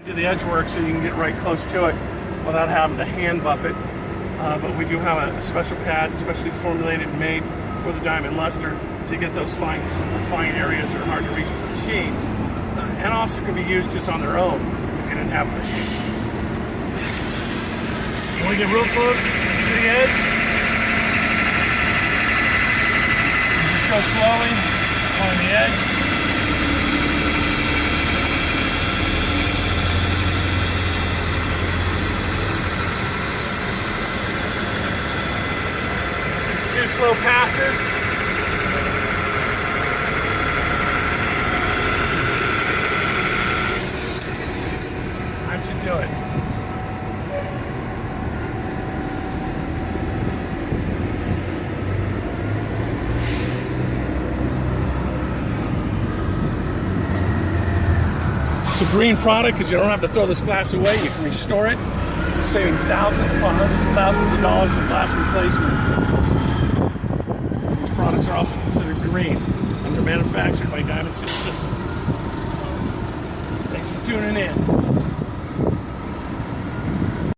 Do the edge work so you can get right close to it without having to hand buff it. But we do have a special pad, specially formulated and made for the diamond luster to get those fine areas that are hard to reach with the machine, and also can be used just on their own if you didn't have a machine. When we get real close to the edge, you just go slowly on the edge. It's 2 slow passes. Do it. It's a green product because you don't have to throw this glass away. You can restore it, saving thousands upon hundreds of thousands of dollars in glass replacement. These products are also considered green and they're manufactured by Diamond Seal Systems. Thanks for tuning in.